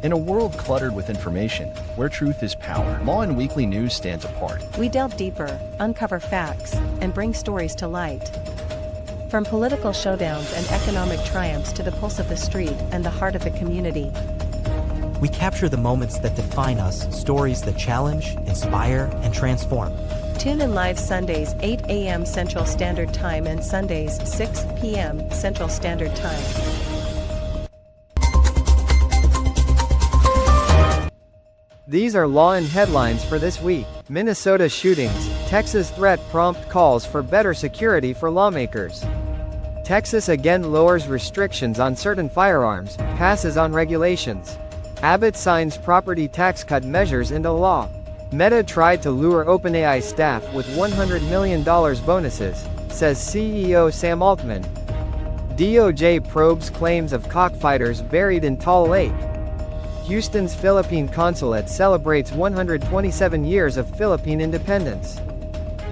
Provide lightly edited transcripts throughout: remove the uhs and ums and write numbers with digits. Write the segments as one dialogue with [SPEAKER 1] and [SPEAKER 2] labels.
[SPEAKER 1] In a world cluttered with information, where truth is power, Lawin Weekly News stands apart.
[SPEAKER 2] We delve deeper, uncover facts, and bring stories to light. From political showdowns and economic triumphs to the pulse of the street and the heart of the community.
[SPEAKER 3] We capture the moments that define us, stories that challenge, inspire, and transform.
[SPEAKER 2] Tune in live Sundays 8 a.m. Central Standard Time and Sundays 6 p.m. Central Standard Time.
[SPEAKER 4] These are Lawin headlines for this week. Minnesota shootings, Texas threat prompt calls for better security for lawmakers. Texas again lowers restrictions on certain firearms, passes on regulations. Abbott signs property tax cut measures into law. Meta tried to lure OpenAI staff with $100 million bonuses, says CEO Sam Altman. DOJ probes claims of cockfighters buried in Tall Lake. Houston's Philippine consulate celebrates 127 years of Philippine independence.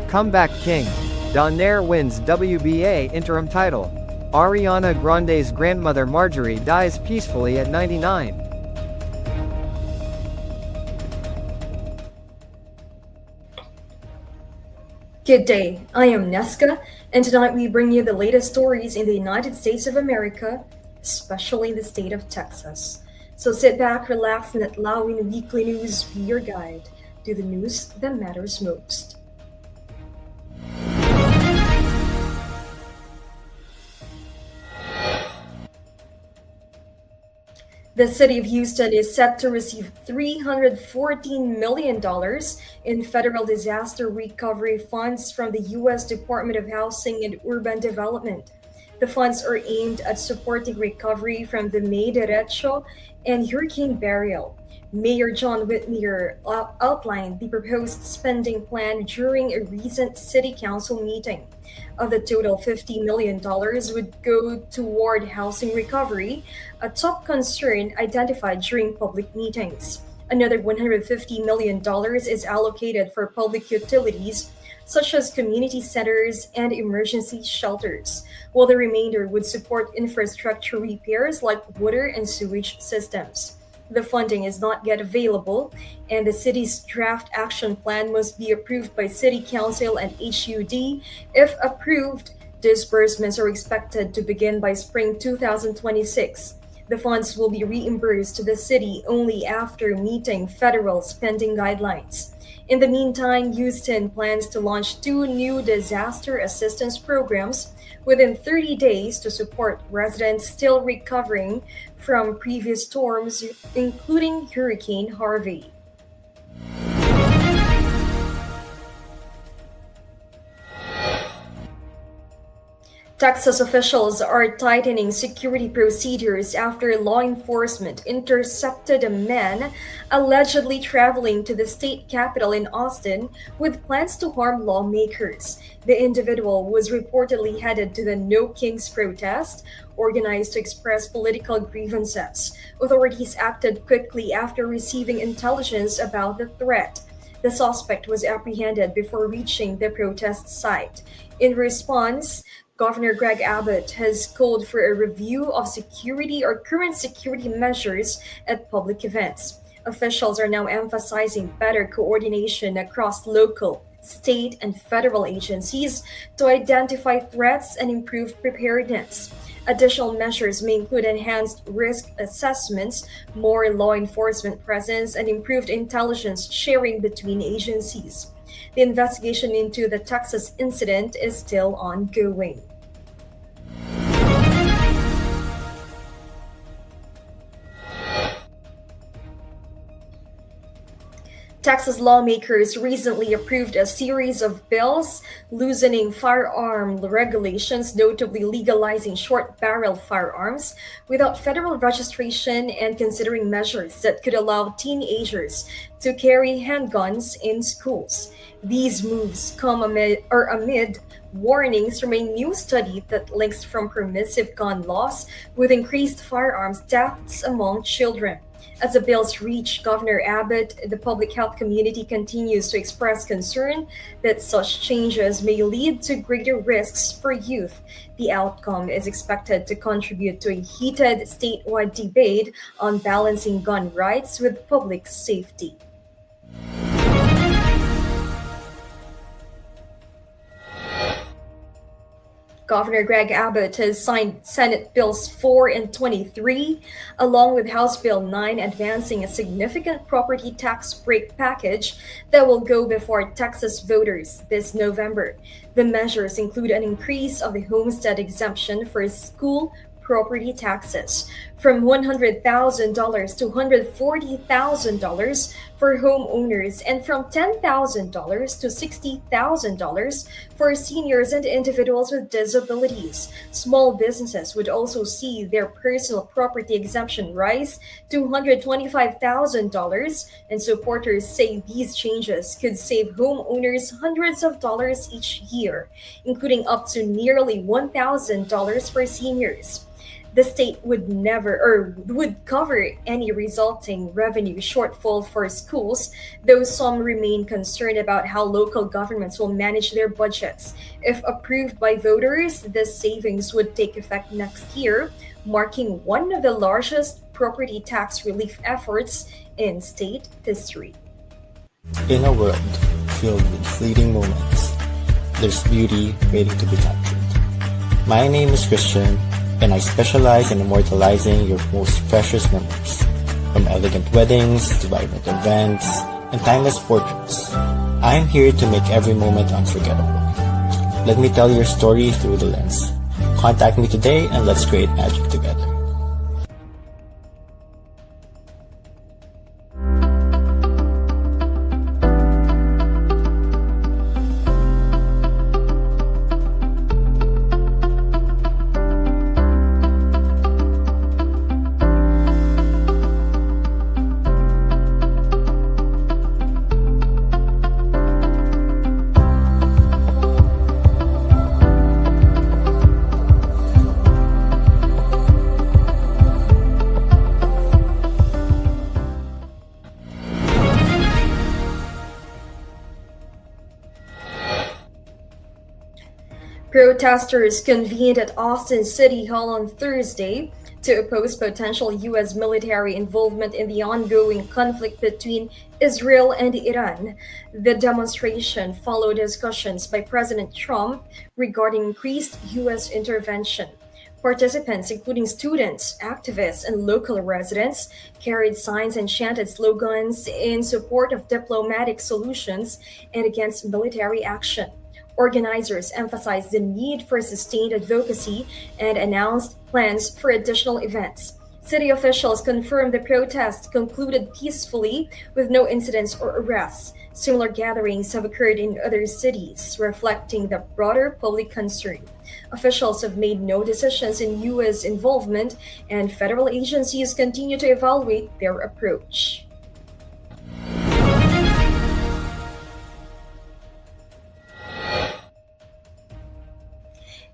[SPEAKER 4] Comeback King. Donaire wins WBA interim title. Ariana Grande's grandmother Marjorie dies peacefully at 99.
[SPEAKER 5] Good day, I am Neska, and tonight we bring you the latest stories in the United States of America, especially the state of Texas. So sit back, relax, and let Lawin Weekly News be your guide to the news that matters most. The city of Houston is set to receive $314 million in federal disaster recovery funds from the U.S. Department of Housing and Urban Development. The funds are aimed at supporting recovery from the May derecho and hurricane burial. Mayor John Whitmer outlined the proposed spending plan during a recent city council meeting. Of the total, $50 million would go toward housing recovery, a top concern identified during public meetings. Another $150 million is allocated for public utilities, such as community centers and emergency shelters, while the remainder would support infrastructure repairs like water and sewage systems. The funding is not yet available, and the city's draft action plan must be approved by City Council and HUD. If approved, disbursements are expected to begin by spring 2026. The funds will be reimbursed to the city only after meeting federal spending guidelines. In the meantime, Houston plans to launch 2 new disaster assistance programs within 30 days to support residents still recovering from previous storms, including Hurricane Harvey. Texas officials are tightening security procedures after law enforcement intercepted a man allegedly traveling to the state capitol in Austin with plans to harm lawmakers. The individual was reportedly headed to the No Kings protest, organized to express political grievances. Authorities acted quickly after receiving intelligence about the threat. The suspect was apprehended before reaching the protest site. In response, Governor Greg Abbott has called for a review of security or current security measures at public events. Officials are now emphasizing better coordination across local, state, and federal agencies to identify threats and improve preparedness. Additional measures may include enhanced risk assessments, more law enforcement presence, and improved intelligence sharing between agencies. The investigation into the Texas incident is still ongoing. Texas lawmakers recently approved a series of bills loosening firearm regulations, notably legalizing short-barrel firearms without federal registration and considering measures that could allow teenagers to carry handguns in schools. These moves come amid warnings from a new study that links from permissive gun laws with increased firearms deaths among children. As the bills reach Governor Abbott, the public health community continues to express concern that such changes may lead to greater risks for youth. The outcome is expected to contribute to a heated statewide debate on balancing gun rights with public safety. Governor Greg Abbott has signed Senate Bills 4 and 23, along with House Bill 9, advancing a significant property tax break package that will go before Texas voters this November. The measures include an increase of the homestead exemption for school property taxes from $100,000 to $140,000 for homeowners and from $10,000 to $60,000 for seniors and individuals with disabilities. Small businesses would also see their personal property exemption rise to $125,000, and supporters say these changes could save homeowners hundreds of dollars each year, including up to nearly $1,000 for seniors. The state would never or would cover any resulting revenue shortfall for schools, though some remain concerned about how local governments will manage their budgets. If approved by voters, this savings would take effect next year, marking one of the largest property tax relief efforts in state history.
[SPEAKER 6] In a world filled with fleeting moments, there's beauty waiting to be captured. My name is Christian, and I specialize in immortalizing your most precious memories, from elegant weddings to vibrant events and timeless portraits. I'm here to make every moment unforgettable. Let me tell your story through the lens. Contact me today and let's create magic together.
[SPEAKER 5] Protesters convened at Austin City Hall on Thursday to oppose potential U.S. military involvement in the ongoing conflict between Israel and Iran. The demonstration followed discussions by President Trump regarding increased U.S. intervention. Participants, including students, activists, and local residents, carried signs and chanted slogans in support of diplomatic solutions and against military action. Organizers emphasized the need for sustained advocacy and announced plans for additional events. City officials confirmed the protest concluded peacefully with no incidents or arrests. Similar gatherings have occurred in other cities, reflecting the broader public concern. Officials have made no decisions in U.S. involvement, and federal agencies continue to evaluate their approach.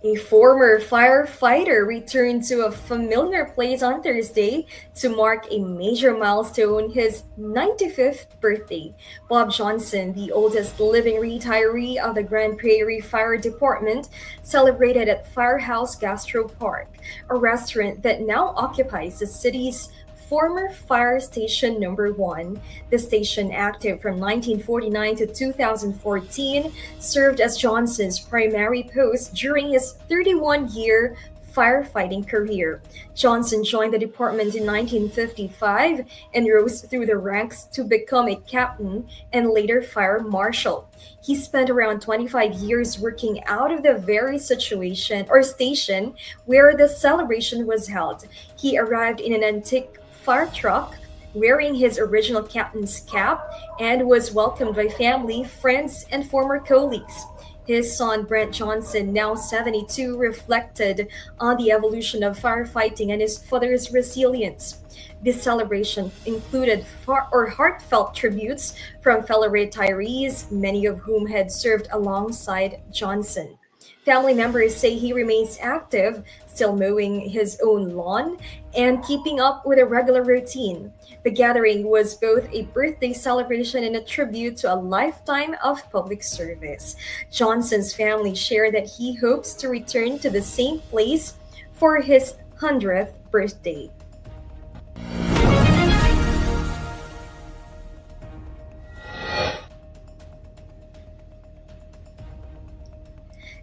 [SPEAKER 5] A former firefighter returned to a familiar place on Thursday to mark a major milestone, his 95th birthday. Bob Johnson, the oldest living retiree of the Grand Prairie Fire Department, celebrated at Firehouse Gastro Park, a restaurant that now occupies the city's former fire station number 1. The station, active from 1949 to 2014, served as Johnson's primary post during his 31-year firefighting career. Johnson joined the department in 1955 and rose through the ranks to become a captain and later fire marshal. He spent around 25 years working out of the very situation or station where the celebration was held. He arrived in an antique fire truck, wearing his original captain's cap, and was welcomed by family, friends, and former colleagues. His son, Brent Johnson, now 72, reflected on the evolution of firefighting and his father's resilience. This celebration included heartfelt tributes from fellow retirees, many of whom had served alongside Johnson. Family members say he remains active, still mowing his own lawn and keeping up with a regular routine. The gathering was both a birthday celebration and a tribute to a lifetime of public service. Johnson's family shared that he hopes to return to the same place for his 100th birthday.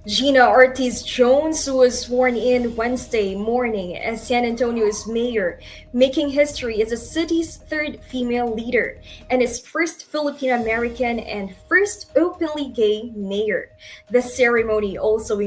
[SPEAKER 5] Gina Ortiz Jones was sworn in Wednesday morning as San Antonio's mayor, making history as the city's third female leader and its first Filipino American and first openly gay mayor. The ceremony also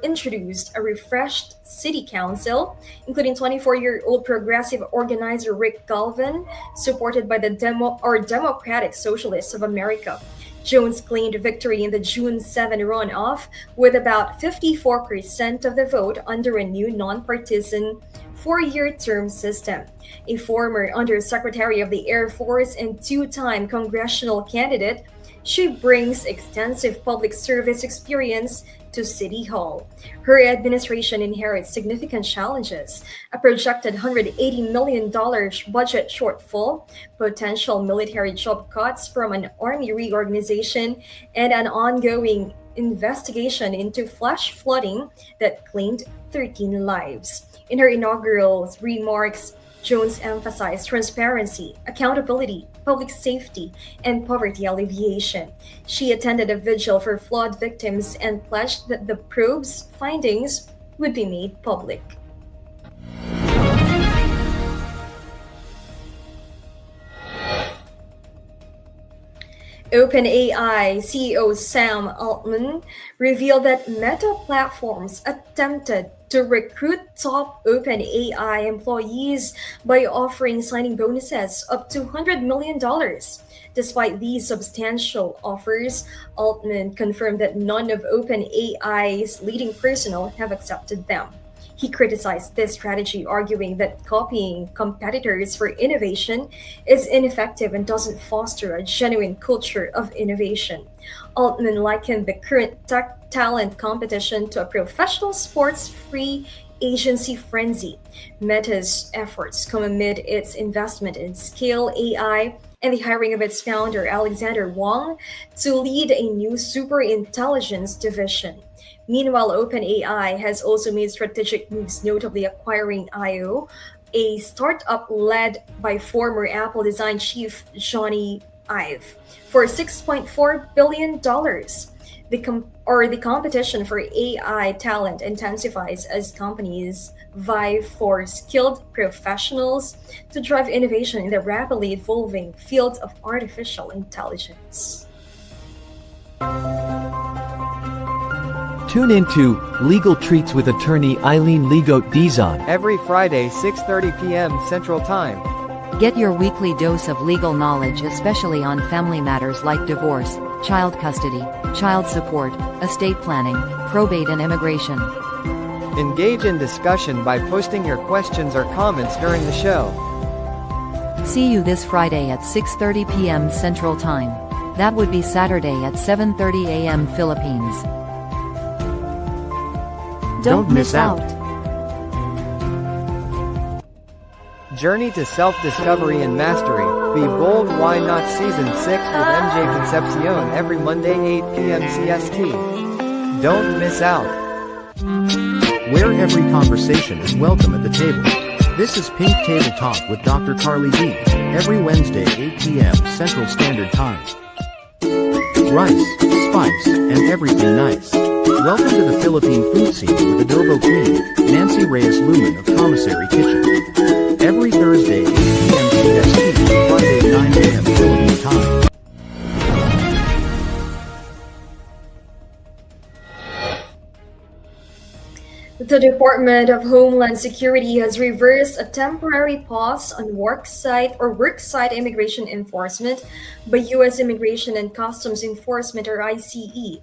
[SPEAKER 5] introduced a refreshed city council, including 24-year-old progressive organizer Rick Galvin, supported by the Democratic Socialists of America. Jones claimed victory in the June 7 runoff with about 54% of the vote under a new nonpartisan four-year term system. A former Undersecretary of the Air Force and two-time congressional candidate, she brings extensive public service experience to City Hall. Her administration inherits significant challenges: a projected $180 million budget shortfall, potential military job cuts from an army reorganization, and an ongoing investigation into flash flooding that claimed 13 lives. In her inaugural remarks, Jones emphasized transparency, accountability, public safety, and poverty alleviation. She attended a vigil for flood victims and pledged that the probe's findings would be made public. OpenAI CEO Sam Altman revealed that Meta Platforms attempted to recruit top OpenAI employees by offering signing bonuses up to $100 million. Despite these substantial offers, Altman confirmed that none of OpenAI's leading personnel have accepted them. He criticized this strategy, arguing that copying competitors for innovation is ineffective and doesn't foster a genuine culture of innovation. Altman likened the current tech talent competition to a professional sports free agency frenzy. Meta's efforts come amid its investment in Scale AI and the hiring of its founder, Alexander Wang, to lead a new superintelligence division. Meanwhile, OpenAI has also made strategic moves, notably acquiring IO, a startup led by former Apple design chief Johnny Ive, for $6.4 billion. The competition for AI talent intensifies as companies vie for skilled professionals to drive innovation in the rapidly evolving field of artificial intelligence.
[SPEAKER 7] Tune into Legal Treats with attorney Eileen Ligote Dizon
[SPEAKER 4] every Friday 6:30 p.m. Central Time.
[SPEAKER 8] Get your weekly dose of legal knowledge, especially on family matters like divorce, child custody, child support, estate planning, probate and immigration.
[SPEAKER 4] Engage in discussion by posting your questions or comments during the show.
[SPEAKER 8] See you this Friday at 6:30 p.m. Central Time. That would be Saturday at 7:30 a.m. Philippines. Don't miss out.
[SPEAKER 4] Journey to self-discovery and mastery. Be bold, why not? Season 6 with MJ Concepcion every Monday 8 p.m. CST. Don't miss out.
[SPEAKER 1] Where every conversation is welcome at the table. This is Pink Table Talk with Dr. Carly D. Every Wednesday 8 p.m. Central Standard Time. Rice, spice, and everything nice. Welcome to the Philippine food scene with Adobo Queen, Nancy Reyes Lumen of Commissary Kitchen. Every Thursday 8 p.m. CST, Friday 9 a.m. Philippine time.
[SPEAKER 5] The Department of Homeland Security has reversed a temporary pause on worksite immigration enforcement by U.S. Immigration and Customs Enforcement, or ICE.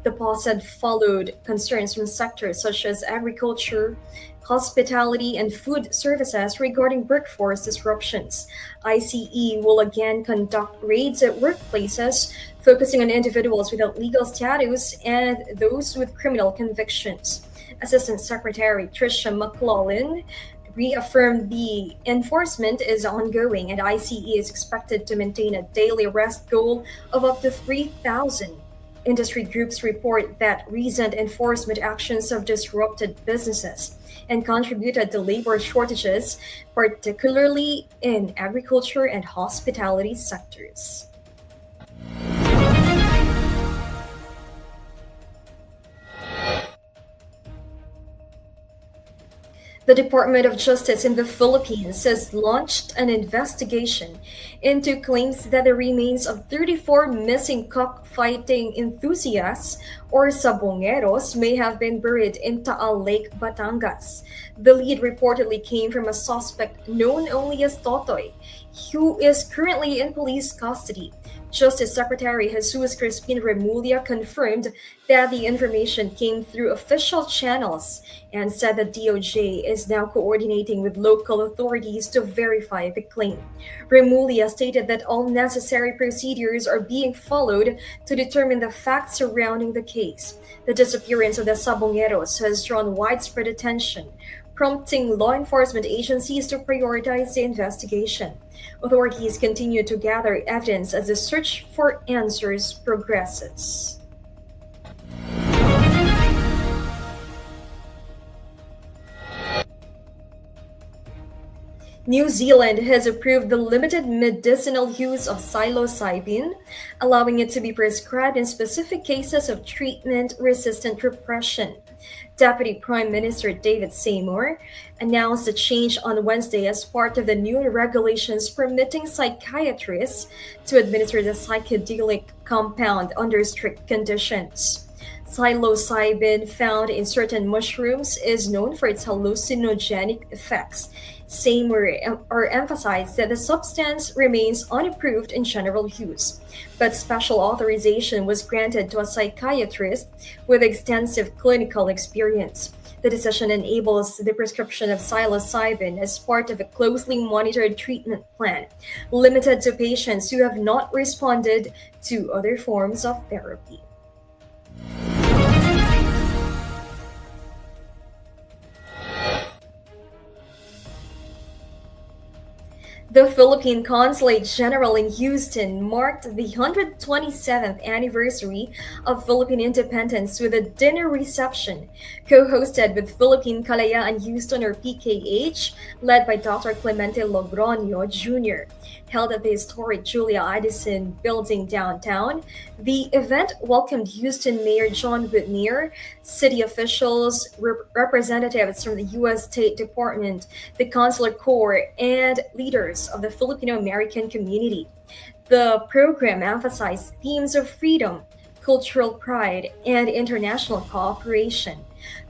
[SPEAKER 5] The pause had followed concerns from sectors such as agriculture, hospitality, and food services regarding workforce disruptions. ICE will again conduct raids at workplaces focusing on individuals without legal status and those with criminal convictions. Assistant Secretary Tricia McClellan reaffirmed the enforcement is ongoing and ICE is expected to maintain a daily arrest goal of up to 3,000. Industry groups report that recent enforcement actions have disrupted businesses and contributed to labor shortages, particularly in agriculture and hospitality sectors. The Department of Justice in the Philippines has launched an investigation into claims that the remains of 34 missing cockfighting enthusiasts or sabongeros may have been buried in Taal Lake, Batangas. The lead reportedly came from a suspect known only as Totoy, who is currently in police custody. Justice Secretary Jesus Crispin Remulla confirmed that the information came through official channels and said the DOJ is now coordinating with local authorities to verify the claim. Remulla stated that all necessary procedures are being followed to determine the facts surrounding the case. The disappearance of the Sabongeros has drawn widespread attention, prompting law enforcement agencies to prioritize the investigation. Authorities continue to gather evidence as the search for answers progresses. New Zealand has approved the limited medicinal use of psilocybin, allowing it to be prescribed in specific cases of treatment-resistant depression. Deputy Prime Minister David Seymour announced the change on Wednesday as part of the new regulations permitting psychiatrists to administer the psychedelic compound under strict conditions. Psilocybin, found in certain mushrooms, is known for its hallucinogenic effects. Seymour emphasized that the substance remains unapproved in general use, but special authorization was granted to a psychiatrist with extensive clinical experience. The decision enables the prescription of psilocybin as part of a closely monitored treatment plan, limited to patients who have not responded to other forms of therapy. The Philippine Consulate General in Houston marked the 127th anniversary of Philippine independence with a dinner reception co-hosted with Philippine Kalayaan Houston or PKH, led by Dr. Clemente Logroño Jr., held at the historic Julia Addison building downtown. The event welcomed Houston Mayor John Whitmer, city officials, representatives from the U.S. State Department, the Consular Corps, and leaders of the Filipino-American community. The program emphasized themes of freedom, cultural pride, and international cooperation.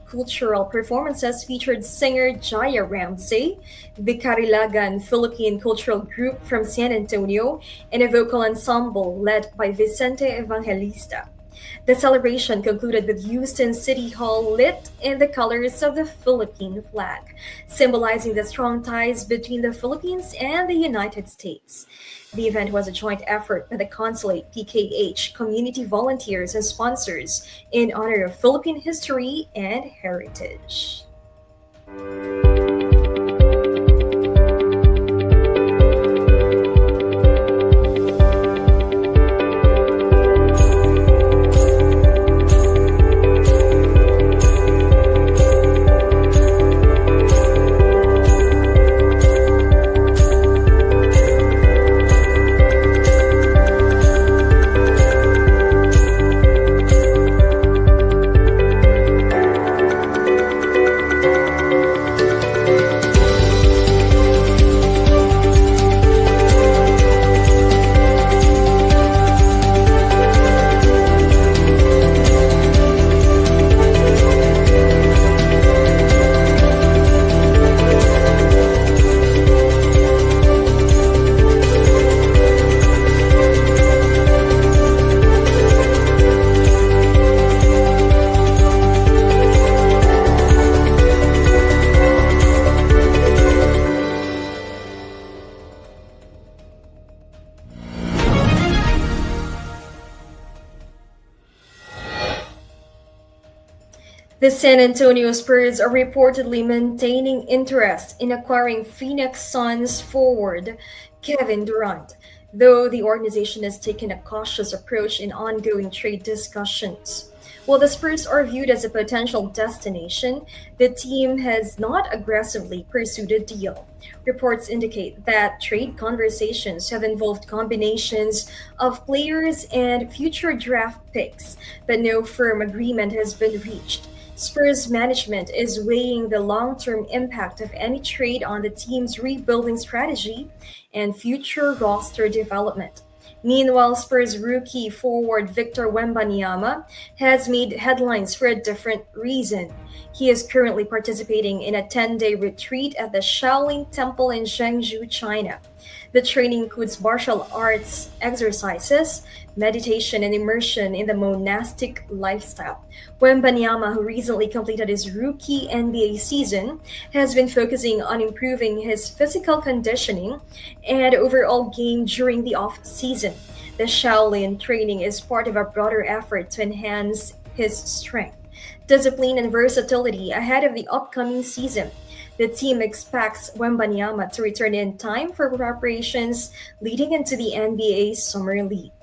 [SPEAKER 5] Cultural performances featured singer Jaya Ramsey, the Carilagan Philippine Cultural Group from San Antonio, and a vocal ensemble led by Vicente Evangelista. The celebration concluded with Houston City Hall lit in the colors of the Philippine flag, symbolizing the strong ties between the Philippines and the United States. The event was a joint effort by the Consulate, PKH, community volunteers, and sponsors in honor of Philippine history and heritage. The San Antonio Spurs are reportedly maintaining interest in acquiring Phoenix Suns forward Kevin Durant, though the organization has taken a cautious approach in ongoing trade discussions. While the Spurs are viewed as a potential destination, the team has not aggressively pursued a deal. Reports indicate that trade conversations have involved combinations of players and future draft picks, but no firm agreement has been reached. Spurs management is weighing the long term impact of any trade on the team's rebuilding strategy and future roster development. Meanwhile, Spurs rookie forward Victor Wembanyama has made headlines for a different reason. He is currently participating in a 10-day retreat at the Shaolin Temple in Zhengzhou, China. The training includes martial arts exercises, meditation, and immersion in the monastic lifestyle. Wembanyama, who recently completed his rookie NBA season, has been focusing on improving his physical conditioning and overall game during the off-season. The Shaolin training is part of a broader effort to enhance his strength, discipline, and versatility ahead of the upcoming season. The team expects Wembanyama to return in time for preparations leading into the NBA Summer League.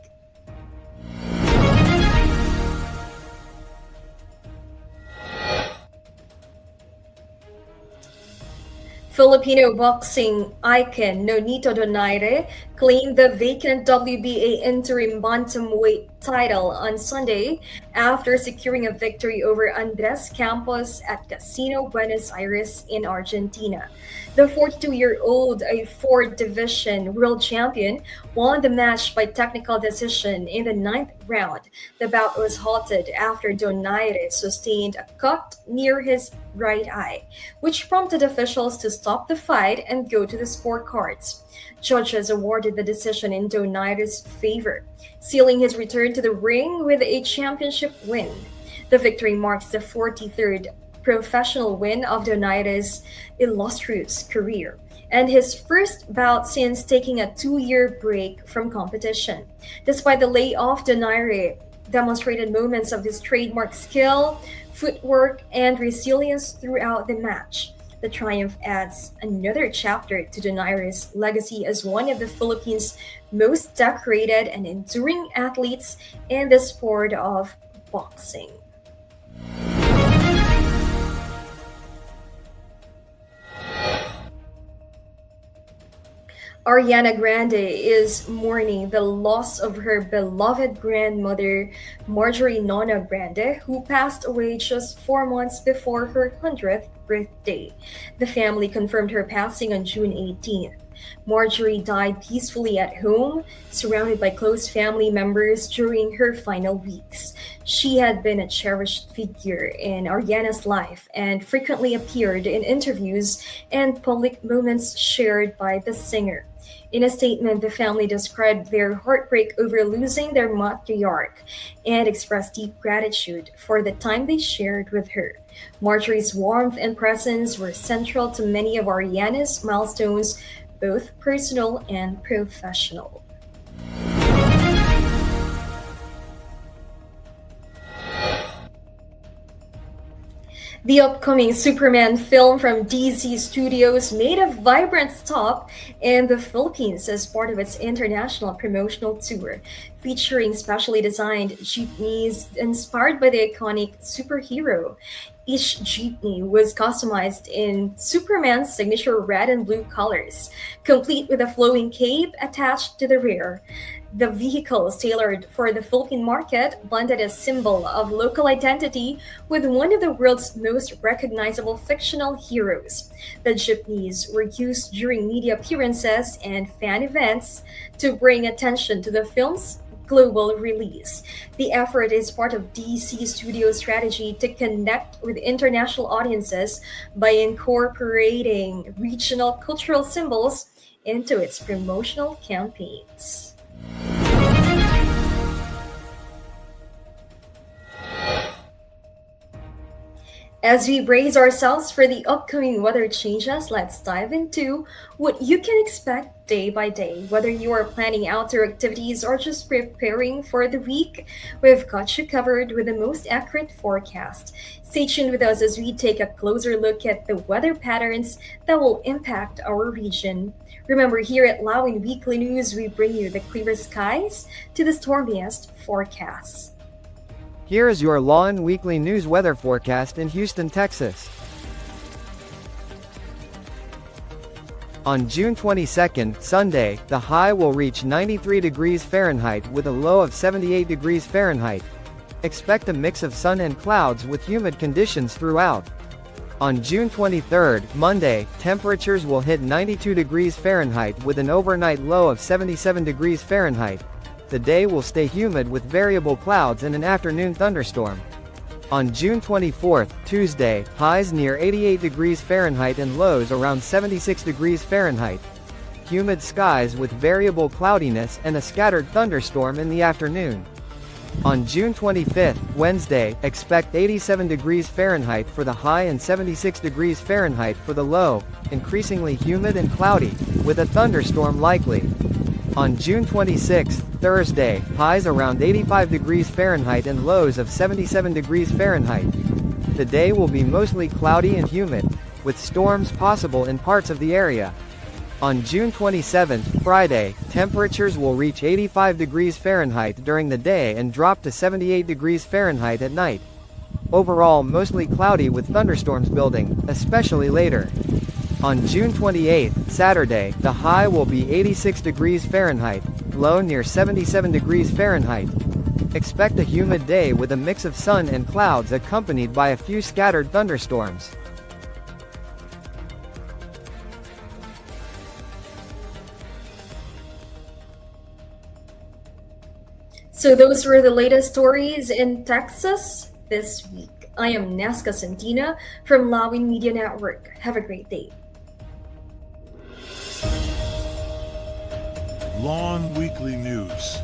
[SPEAKER 5] Filipino boxing icon Nonito Donaire claimed the vacant WBA interim bantamweight title on Sunday after securing a victory over Andres Campos at Casino Buenos Aires in Argentina. The 42-year-old, a fourth division world champion, won the match by technical decision in the ninth round. The bout was halted after Donaire sustained a cut near his right eye, which prompted officials to stop the fight and go to the scorecards. Judges awarded the decision in Donaire's favor, sealing his return to the ring with a championship win. The victory marks the 43rd professional win of Donaire's illustrious career and his first bout since taking a 2-year break from competition. Despite the layoff, Donaire demonstrated moments of his trademark skill, footwork, and resilience throughout the match. The triumph adds another chapter to Donaire's legacy as one of the Philippines' most decorated and enduring athletes in the sport of boxing. Ariana Grande is mourning the loss of her beloved grandmother, Marjorie Nona Grande, who passed away just 4 months before her 100th birthday. The family confirmed her passing on June 18th. Marjorie died peacefully at home, surrounded by close family members during her final weeks. She had been a cherished figure in Ariana's life and frequently appeared in interviews and public moments shared by the singer. In a statement, the family described their heartbreak over losing their matriarch and expressed deep gratitude for the time they shared with her. Marjorie's warmth and presence were central to many of Ariana's milestones, both personal and professional. The upcoming Superman film from DC Studios made a vibrant stop in the Philippines as part of its international promotional tour, featuring specially designed jeepneys inspired by the iconic superhero. Each jeepney was customized in Superman's signature red and blue colors, complete with a flowing cape attached to the rear. The vehicles, tailored for the Philippine market, blended a symbol of local identity with one of the world's most recognizable fictional heroes. The jeepneys were used during media appearances and fan events to bring attention to the film's global release. The effort is part of DC Studios' strategy to connect with international audiences by incorporating regional cultural symbols into its promotional campaigns. As we brace ourselves for the upcoming weather changes, let's dive into what you can expect day by day. Whether you are planning outdoor activities or just preparing for the week, we've got you covered with the most accurate forecast. Stay tuned with us as we take a closer look at the weather patterns that will impact our region. Remember, here at Lawin Weekly News, we bring you the clearest skies to the stormiest forecasts.
[SPEAKER 4] Here is your Lawin Weekly News weather forecast in Houston, Texas. On June 22nd, Sunday, the high will reach 93 degrees Fahrenheit with a low of 78 degrees Fahrenheit. Expect a mix of sun and clouds with humid conditions throughout. On June 23rd, Monday, temperatures will hit 92 degrees Fahrenheit with an overnight low of 77 degrees Fahrenheit. The day will stay humid with variable clouds and an afternoon thunderstorm. On June 24th, Tuesday, highs near 88 degrees Fahrenheit and lows around 76 degrees Fahrenheit. Humid skies with variable cloudiness and a scattered thunderstorm in the afternoon. On June 25th, Wednesday, expect 87 degrees Fahrenheit for the high and 76 degrees Fahrenheit for the low, increasingly humid and cloudy, with a thunderstorm likely. On June 26th, Thursday, highs around 85 degrees Fahrenheit and lows of 77 degrees Fahrenheit. The day will be mostly cloudy and humid, with storms possible in parts of the area. On June 27th, Friday, temperatures will reach 85 degrees Fahrenheit during the day and drop to 78 degrees Fahrenheit at night. Overall, mostly cloudy with thunderstorms building, especially later. On June 28th, Saturday, the high will be 86 degrees Fahrenheit, low near 77 degrees Fahrenheit. Expect a humid day with a mix of sun and clouds accompanied by a few scattered thunderstorms.
[SPEAKER 5] So those were the latest stories in Texas this week. I am Nesca Santina from Lawin Media Network. Have a great day.
[SPEAKER 9] Lawin Weekly News.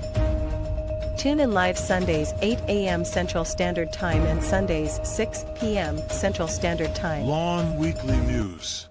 [SPEAKER 2] Tune in live Sundays 8 a.m. Central Standard Time and Sundays 6 p.m. Central Standard Time.
[SPEAKER 9] Lawin Weekly News.